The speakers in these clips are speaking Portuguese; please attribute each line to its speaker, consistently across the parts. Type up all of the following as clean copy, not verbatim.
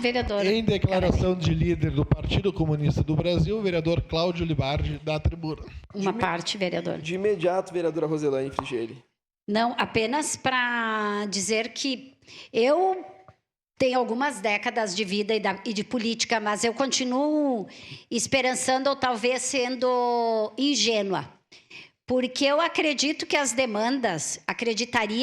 Speaker 1: Vereador.
Speaker 2: Em declaração de líder do Partido Comunista do Brasil, o vereador Cláudio Libardi, da tribuna.
Speaker 1: Uma parte, vereador.
Speaker 3: De imediato, vereadora Roselaine Frigieri.
Speaker 1: Não, apenas para dizer que eu tenho algumas décadas de vida e de política, mas eu continuo esperançando ou talvez sendo ingênua. Porque eu acreditaria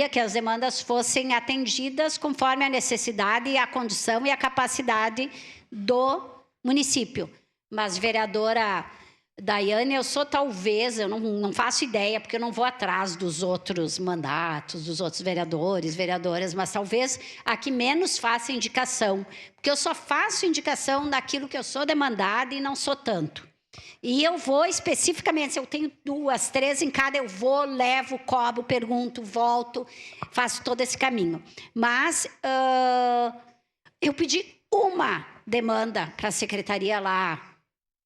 Speaker 1: que as demandas fossem atendidas conforme a necessidade, a condição e a capacidade do município. Mas, vereadora Daiane, eu sou talvez, eu não faço ideia, porque eu não vou atrás dos outros mandatos, dos outros vereadores, vereadoras, mas talvez a que menos faça indicação, porque eu só faço indicação daquilo que eu sou demandada e não sou tanto. E eu vou especificamente, se eu tenho 2, 3 em cada, eu vou, levo, cobro, pergunto, volto, faço todo esse caminho. Mas eu pedi uma demanda para a secretaria lá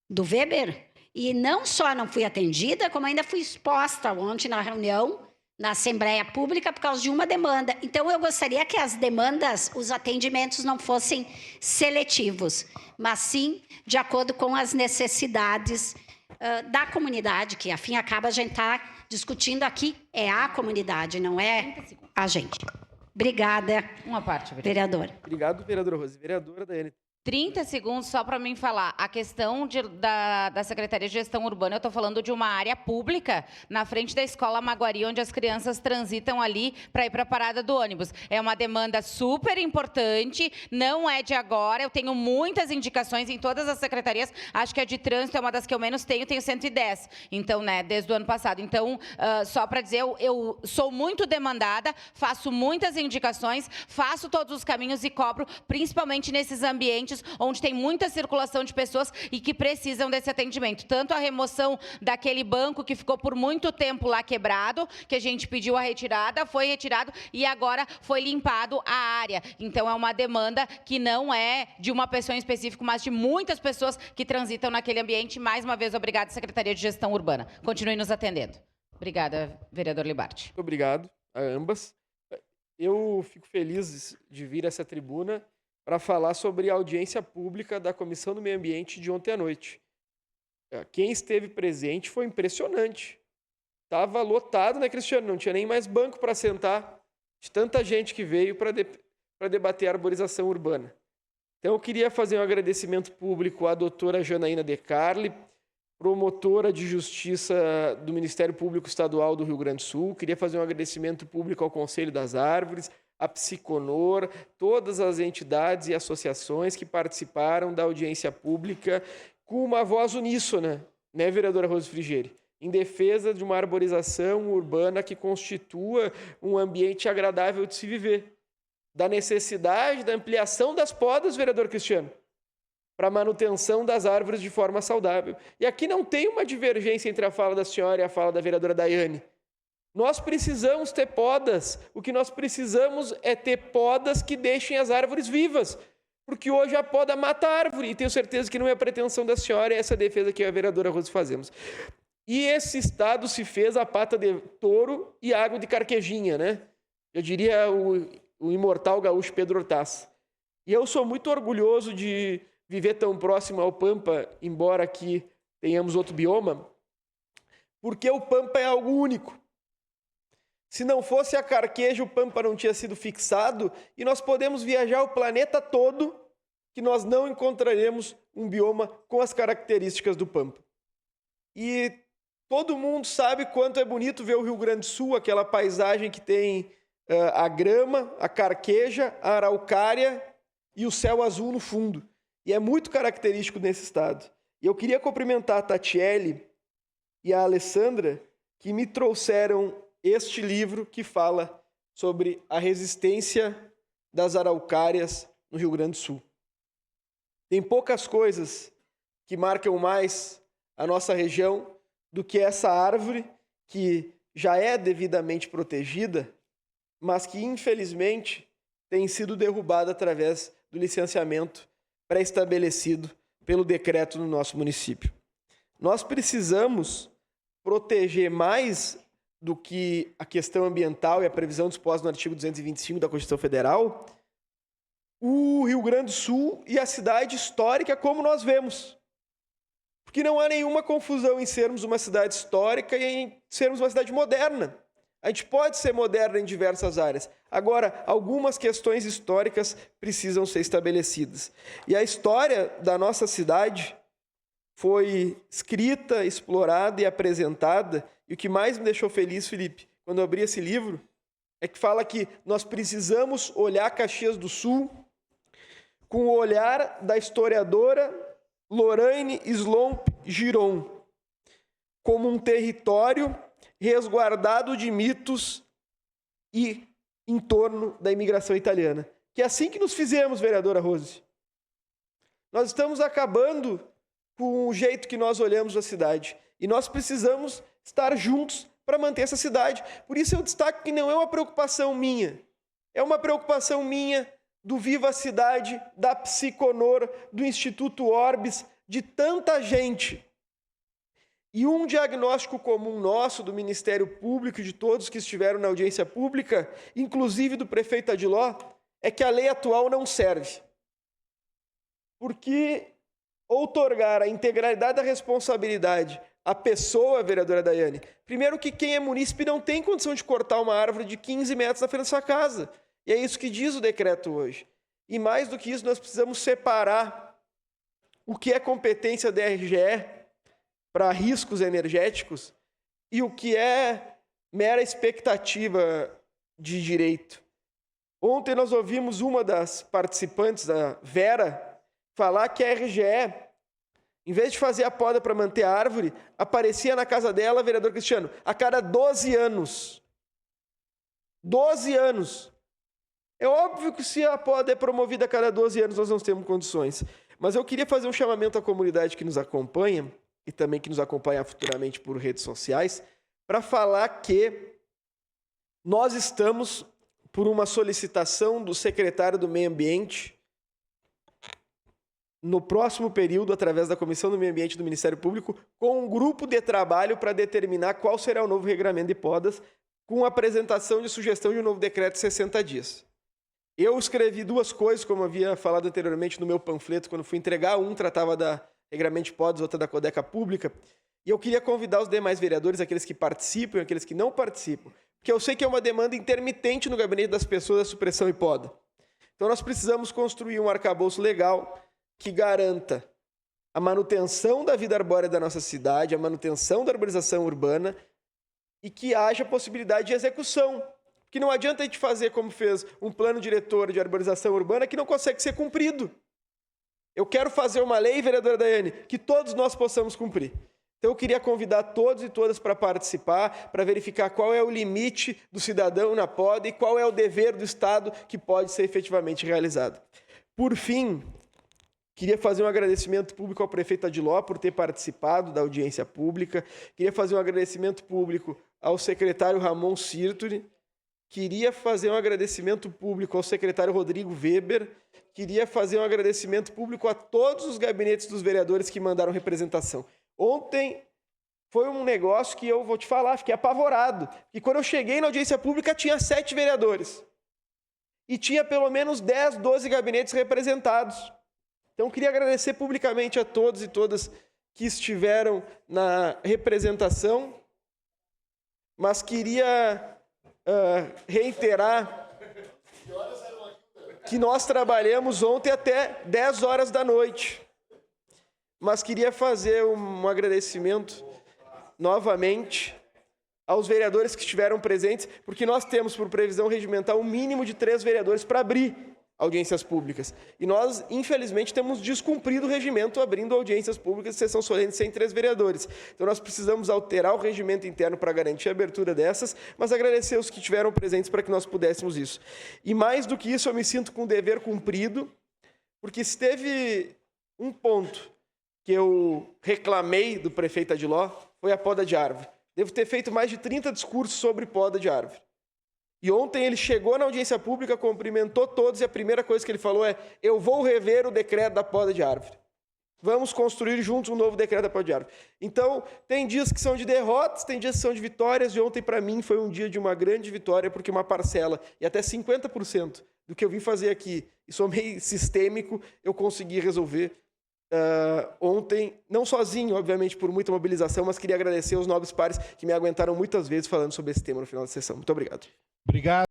Speaker 1: do Weber, e não só não fui atendida, como ainda fui exposta ontem na reunião, na Assembleia Pública, por causa de uma demanda. Então, eu gostaria que as demandas, os atendimentos não fossem seletivos, mas sim de acordo com as necessidades da comunidade, que, afim, acaba a gente estar discutindo aqui, é a comunidade, não é a gente. Obrigada.
Speaker 4: Uma parte,
Speaker 1: vereador.
Speaker 3: Obrigado, vereadora Rose. Vereadora Daiane.
Speaker 4: 30 segundos só para mim falar. A questão da Secretaria de Gestão Urbana, eu estou falando de uma área pública na frente da Escola Maguari, onde as crianças transitam ali para ir para a parada do ônibus. É uma demanda super importante, não é de agora. Eu tenho muitas indicações em todas as secretarias. Acho que a de trânsito é uma das que eu menos tenho 110. Então, né, desde o ano passado. Então, só para dizer, eu sou muito demandada, faço muitas indicações, faço todos os caminhos e cobro, principalmente nesses ambientes onde tem muita circulação de pessoas e que precisam desse atendimento. Tanto a remoção daquele banco que ficou por muito tempo lá quebrado, que a gente pediu a retirada, foi retirado e agora foi limpado a área. Então, é uma demanda que não é de uma pessoa em específico, mas de muitas pessoas que transitam naquele ambiente. Mais uma vez, obrigada, Secretaria de Gestão Urbana. Continue nos atendendo. Obrigada, vereador Libardi.
Speaker 3: Muito obrigado a ambas. Eu fico feliz de vir a essa tribuna para falar sobre a audiência pública da Comissão do Meio Ambiente de ontem à noite. Quem esteve presente foi impressionante. Estava lotado, né, Cristiano? Não tinha nem mais banco para sentar, de tanta gente que veio para debater a arborização urbana. Então, eu queria fazer um agradecimento público à doutora Janaína De Carli, promotora de Justiça do Ministério Público Estadual do Rio Grande do Sul. Queria fazer um agradecimento público ao Conselho das Árvores, a Psiconor, todas as entidades e associações que participaram da audiência pública com uma voz uníssona, né, vereadora Rose Frigieri, em defesa de uma arborização urbana que constitua um ambiente agradável de se viver. Da necessidade da ampliação das podas, vereador Cristiano, para a manutenção das árvores de forma saudável. E aqui não tem uma divergência entre a fala da senhora e a fala da vereadora Daiane. Nós precisamos ter podas. O que nós precisamos é ter podas que deixem as árvores vivas. Porque hoje a poda mata a árvore. E tenho certeza que não é a pretensão da senhora, é essa defesa que eu e a vereadora Rose fazemos. E esse estado se fez a pata de touro e água de carquejinha, né? Eu diria o imortal gaúcho Pedro Hortaz. E eu sou muito orgulhoso de viver tão próximo ao Pampa, embora aqui tenhamos outro bioma, porque o Pampa é algo único. Se não fosse a carqueja, o Pampa não tinha sido fixado e nós podemos viajar o planeta todo que nós não encontraremos um bioma com as características do Pampa. E todo mundo sabe quanto é bonito ver o Rio Grande do Sul, aquela paisagem que tem a grama, a carqueja, a araucária e o céu azul no fundo. E é muito característico nesse estado. E eu queria cumprimentar a Tatiele e a Alessandra, que me trouxeram este livro que fala sobre a resistência das araucárias no Rio Grande do Sul. Tem poucas coisas que marcam mais a nossa região do que essa árvore que já é devidamente protegida, mas que infelizmente tem sido derrubada através do licenciamento pré-estabelecido pelo decreto no nosso município. Nós precisamos proteger mais do que a questão ambiental e a previsão disposta no artigo 225 da Constituição Federal, o Rio Grande do Sul e a cidade histórica como nós vemos. Porque não há nenhuma confusão em sermos uma cidade histórica e em sermos uma cidade moderna. A gente pode ser moderna em diversas áreas. Agora, algumas questões históricas precisam ser estabelecidas. E a história da nossa cidade foi escrita, explorada e apresentada. E o que mais me deixou feliz, Felipe, quando eu abri esse livro, é que fala que nós precisamos olhar Caxias do Sul com o olhar da historiadora Lorraine Slomp Giron, como um território resguardado de mitos e em torno da imigração italiana. Que é assim que nos fizemos, vereadora Rose. Nós estamos acabando com o jeito que nós olhamos a cidade. E nós precisamos estar juntos para manter essa cidade. Por isso eu destaco que não é uma preocupação minha. É uma preocupação minha do Viva a Cidade, da Psiconor, do Instituto Orbis, de tanta gente. E um diagnóstico comum nosso, do Ministério Público e de todos que estiveram na audiência pública, inclusive do prefeito Adiló, é que a lei atual não serve. Porque outorgar a integralidade da responsabilidade à pessoa, vereadora Daiane, primeiro que quem é munícipe não tem condição de cortar uma árvore de 15 metros na frente da sua casa. E é isso que diz o decreto hoje. E mais do que isso, nós precisamos separar o que é competência da RGE para riscos energéticos e o que é mera expectativa de direito. Ontem nós ouvimos uma das participantes, a Vera, falar que a RGE, em vez de fazer a poda para manter a árvore, aparecia na casa dela, vereador Cristiano, a cada 12 anos. 12 anos. É óbvio que se a poda é promovida a cada 12 anos, nós não temos condições. Mas eu queria fazer um chamamento à comunidade que nos acompanha, e também que nos acompanha futuramente por redes sociais, para falar que nós estamos, por uma solicitação do secretário do Meio Ambiente, no próximo período, através da Comissão do Meio Ambiente do Ministério Público, com um grupo de trabalho para determinar qual será o novo regramento de podas, com a apresentação de sugestão de um novo decreto de 60 dias. Eu escrevi duas coisas, como havia falado anteriormente no meu panfleto, quando fui entregar. Um tratava da regramento de podas, outra da Codeca Pública. E eu queria convidar os demais vereadores, aqueles que participam e aqueles que não participam, porque eu sei que é uma demanda intermitente no gabinete das pessoas a supressão e poda. Então nós precisamos construir um arcabouço legal que garanta a manutenção da vida arbórea da nossa cidade, a manutenção da arborização urbana e que haja possibilidade de execução. Que não adianta a gente fazer como fez um plano diretor de arborização urbana que não consegue ser cumprido. Eu quero fazer uma lei, vereadora Daiane, que todos nós possamos cumprir. Então eu queria convidar todos e todas para participar, para verificar qual é o limite do cidadão na poda e qual é o dever do Estado que pode ser efetivamente realizado. Por fim, queria fazer um agradecimento público ao prefeito Adiló por ter participado da audiência pública. Queria fazer um agradecimento público ao secretário Ramon Sirturi. Queria fazer um agradecimento público ao secretário Rodrigo Weber. Queria fazer um agradecimento público a todos os gabinetes dos vereadores que mandaram representação. Ontem foi um negócio que eu vou te falar, fiquei apavorado. E quando eu cheguei na audiência pública, tinha 7 vereadores. E tinha pelo menos 10, 12 gabinetes representados. Então, queria agradecer publicamente a todos e todas que estiveram na representação, mas queria reiterar que nós trabalhamos ontem até 10 horas da noite. Mas queria fazer um agradecimento novamente aos vereadores que estiveram presentes, porque nós temos, por previsão regimental, um mínimo de 3 vereadores para abrir audiências públicas. E nós, infelizmente, temos descumprido o regimento abrindo audiências públicas de sessão solene sem 3 vereadores. Então, nós precisamos alterar o regimento interno para garantir a abertura dessas, mas agradecer os que estiveram presentes para que nós pudéssemos isso. E mais do que isso, eu me sinto com o dever cumprido, porque se teve um ponto que eu reclamei do prefeito Adiló, foi a poda de árvore. Devo ter feito mais de 30 discursos sobre poda de árvore. E ontem ele chegou na audiência pública, cumprimentou todos e a primeira coisa que ele falou é: eu vou rever o decreto da poda de árvore. Vamos construir juntos um novo decreto da pau de árvore. Então, tem dias que são de derrotas, tem dias que são de vitórias, e ontem, para mim, foi um dia de uma grande vitória, porque uma parcela, e até 50% do que eu vim fazer aqui, e sou meio sistêmico, eu consegui resolver ontem, não sozinho, obviamente, por muita mobilização, mas queria agradecer aos nobres pares que me aguentaram muitas vezes falando sobre esse tema no final da sessão. Muito obrigado.
Speaker 2: Obrigado.